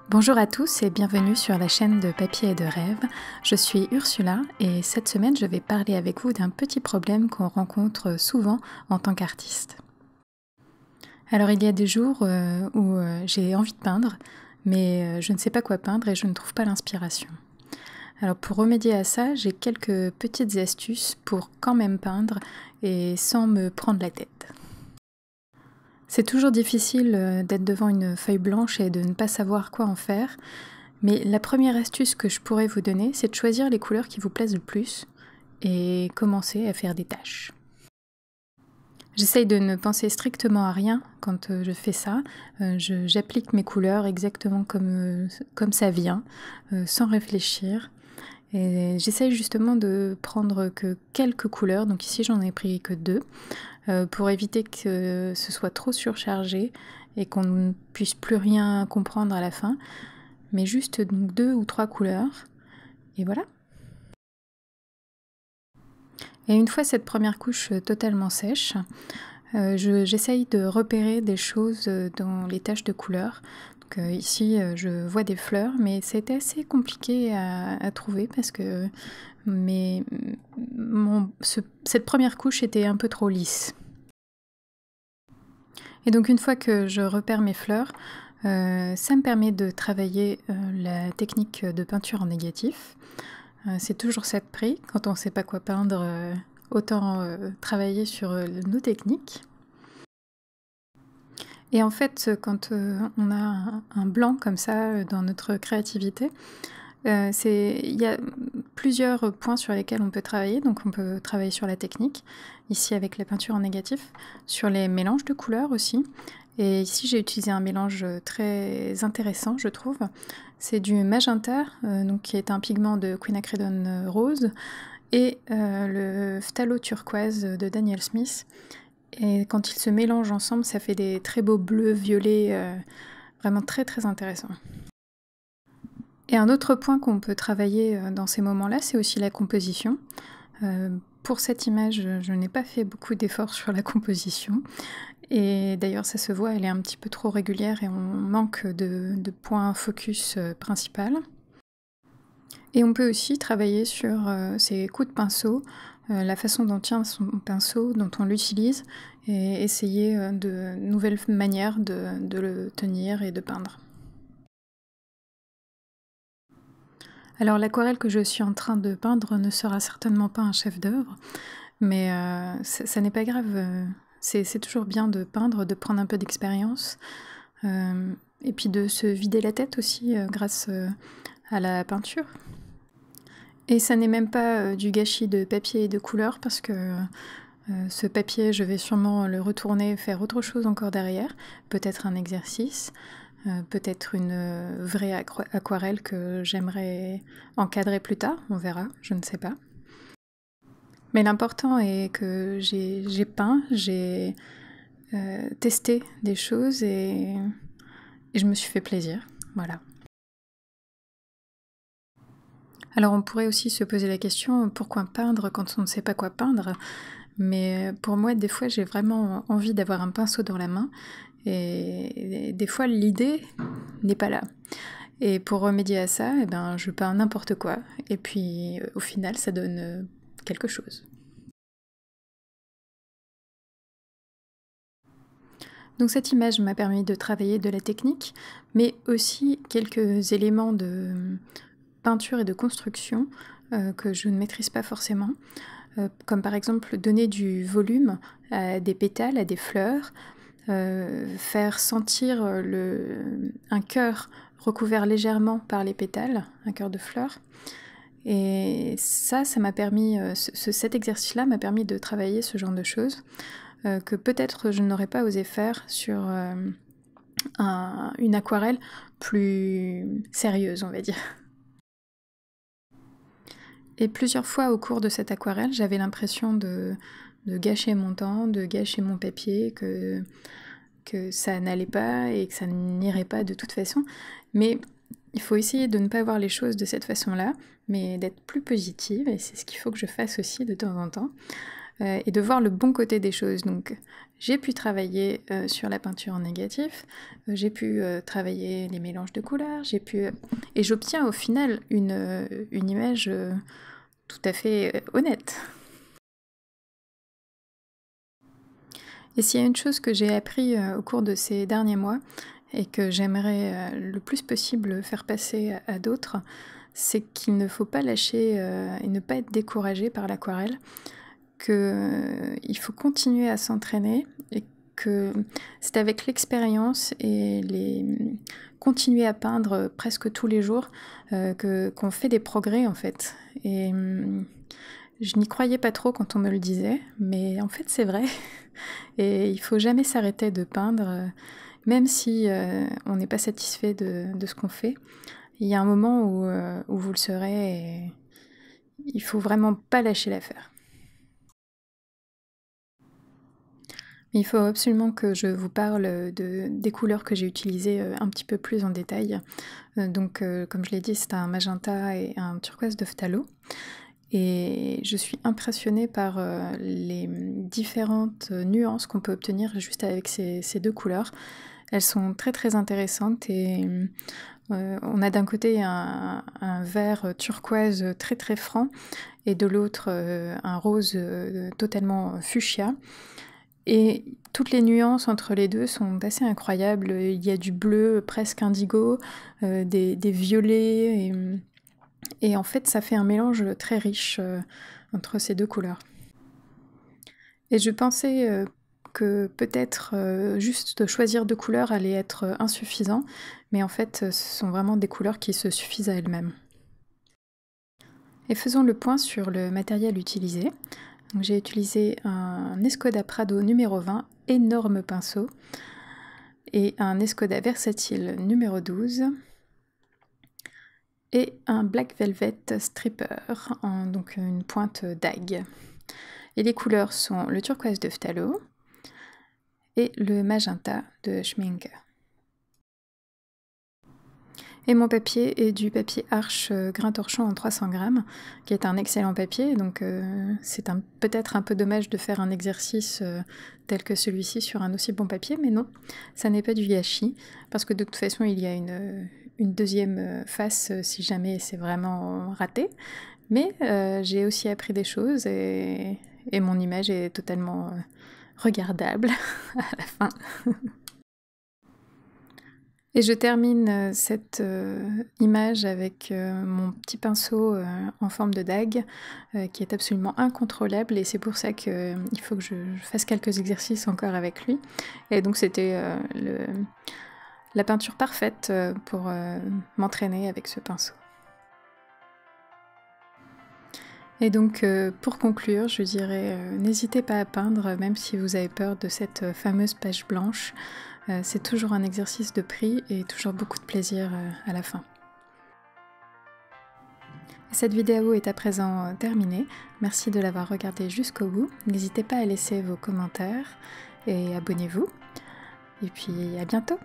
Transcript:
Bonjour à tous et bienvenue sur la chaîne de Papier et de Rêve. Je suis Ursula et cette semaine je vais parler avec vous d'un petit problème qu'on rencontre souvent en tant qu'artiste. Alors il y a des jours où j'ai envie de peindre, mais je ne sais pas quoi peindre et je ne trouve pas l'inspiration. Alors pour remédier à ça, j'ai quelques petites astuces pour quand même peindre et sans me prendre la tête. C'est toujours difficile d'être devant une feuille blanche et de ne pas savoir quoi en faire, mais la première astuce que je pourrais vous donner, c'est de choisir les couleurs qui vous plaisent le plus et commencer à faire des taches. J'essaye de ne penser strictement à rien quand je fais ça. J'applique mes couleurs exactement comme ça vient, sans réfléchir. Et j'essaye justement de prendre que quelques couleurs, donc ici j'en ai pris que 2, pour éviter que ce soit trop surchargé et qu'on ne puisse plus rien comprendre à la fin, mais juste donc 2 ou 3 couleurs, et voilà. Et une fois cette première couche totalement sèche, j'essaye de repérer des choses dans les taches de couleur. Donc, ici, je vois des fleurs, mais c'était assez compliqué à trouver parce que cette première couche était un peu trop lisse. Et donc une fois que je repère mes fleurs, ça me permet de travailler la technique de peinture en négatif. C'est toujours ça de prix. Quand on ne sait pas quoi peindre, autant travailler sur nos techniques. Et en fait, quand on a un blanc comme ça dans notre créativité, il y a plusieurs points sur lesquels on peut travailler. Donc on peut travailler sur la technique, ici avec la peinture en négatif, sur les mélanges de couleurs aussi. Et ici j'ai utilisé un mélange très intéressant, je trouve. C'est du magenta, donc qui est un pigment de quinacridone rose, et le phthalo turquoise de Daniel Smith. Et quand ils se mélangent ensemble, ça fait des très beaux bleus, violets, vraiment très très intéressants. Et un autre point qu'on peut travailler dans ces moments-là, c'est aussi la composition. Pour cette image, je n'ai pas fait beaucoup d'efforts sur la composition. Et d'ailleurs, ça se voit, elle est un petit peu trop régulière et on manque de points focus principal. Et on peut aussi travailler sur ses coups de pinceau, la façon dont tient son pinceau, dont on l'utilise, et essayer de nouvelles manières de le tenir et de peindre. Alors l'aquarelle que je suis en train de peindre ne sera certainement pas un chef-d'œuvre, mais ça n'est pas grave. C'est toujours bien de peindre, de prendre un peu d'expérience, et puis de se vider la tête aussi grâce à la peinture. Et ça n'est même pas du gâchis de papier et de couleurs, parce que ce papier, je vais sûrement le retourner, faire autre chose encore derrière, peut-être un exercice, peut-être une vraie aquarelle que j'aimerais encadrer plus tard, on verra, je ne sais pas. Mais l'important est que j'ai peint, j'ai testé des choses et je me suis fait plaisir, voilà. Alors on pourrait aussi se poser la question, pourquoi peindre quand on ne sait pas quoi peindre? Mais pour moi, des fois, j'ai vraiment envie d'avoir un pinceau dans la main, et des fois, l'idée n'est pas là. Et pour remédier à ça, eh ben, je peins n'importe quoi, et puis au final, ça donne quelque chose. Donc cette image m'a permis de travailler de la technique, mais aussi quelques éléments de peinture et de construction que je ne maîtrise pas forcément. Comme par exemple donner du volume à des pétales, à des fleurs, faire sentir un cœur recouvert légèrement par les pétales, un cœur de fleurs. Et ça m'a permis, cet exercice-là m'a permis de travailler ce genre de choses que peut-être je n'aurais pas osé faire sur une aquarelle plus sérieuse, on va dire. Et plusieurs fois au cours de cette aquarelle, j'avais l'impression de gâcher mon temps, de gâcher mon papier, que ça n'allait pas et que ça n'irait pas de toute façon. Mais il faut essayer de ne pas voir les choses de cette façon-là, mais d'être plus positive, et c'est ce qu'il faut que je fasse aussi de temps en temps. et de voir le bon côté des choses. Donc j'ai pu travailler sur la peinture en négatif, j'ai pu travailler les mélanges de couleurs, et j'obtiens au final une image tout à fait honnête. Et s'il y a une chose que j'ai appris au cours de ces derniers mois et que j'aimerais le plus possible faire passer à d'autres, c'est qu'il ne faut pas lâcher et ne pas être découragé par l'aquarelle, qu'il faut continuer à s'entraîner et que c'est avec l'expérience et continuer à peindre presque tous les jours qu'on fait des progrès en fait. Et je n'y croyais pas trop quand on me le disait, mais en fait c'est vrai. Et il faut jamais s'arrêter de peindre, même si on n'est pas satisfait de ce qu'on fait. Il y a un moment où vous le serez et il faut vraiment pas lâcher l'affaire. Il faut absolument que je vous parle des couleurs que j'ai utilisées un petit peu plus en détail. Donc comme je l'ai dit, c'est un magenta et un turquoise de phthalo. Et je suis impressionnée par les différentes nuances qu'on peut obtenir juste avec ces deux couleurs. Elles sont très très intéressantes et on a d'un côté un vert turquoise très très franc et de l'autre un rose totalement fuchsia. Et toutes les nuances entre les deux sont assez incroyables. Il y a du bleu presque indigo, des violets et en fait ça fait un mélange très riche entre ces deux couleurs. Et je pensais que peut-être juste choisir deux couleurs allait être insuffisant, mais en fait ce sont vraiment des couleurs qui se suffisent à elles-mêmes. Et faisons le point sur le matériel utilisé. J'ai utilisé un Escoda Prado numéro 20, énorme pinceau, et un Escoda Versatile numéro 12, et un Black Velvet Stripper, donc une pointe dague. Et les couleurs sont le turquoise de phthalo et le magenta de Schmincke. Et mon papier est du papier Arches grain torchon en 300 grammes, qui est un excellent papier, donc c'est peut-être un peu dommage de faire un exercice tel que celui-ci sur un aussi bon papier, mais non, ça n'est pas du gâchis, parce que de toute façon il y a une deuxième face si jamais c'est vraiment raté, mais j'ai aussi appris des choses et mon image est totalement regardable à la fin. Et je termine cette image avec mon petit pinceau en forme de dague qui est absolument incontrôlable et c'est pour ça qu'il faut que je fasse quelques exercices encore avec lui. Et donc c'était la peinture parfaite pour m'entraîner avec ce pinceau. Et donc pour conclure, je dirais n'hésitez pas à peindre même si vous avez peur de cette fameuse page blanche. C'est toujours un exercice de prix et toujours beaucoup de plaisir à la fin. Cette vidéo est à présent terminée. Merci de l'avoir regardée jusqu'au bout. N'hésitez pas à laisser vos commentaires et abonnez-vous. Et puis à bientôt!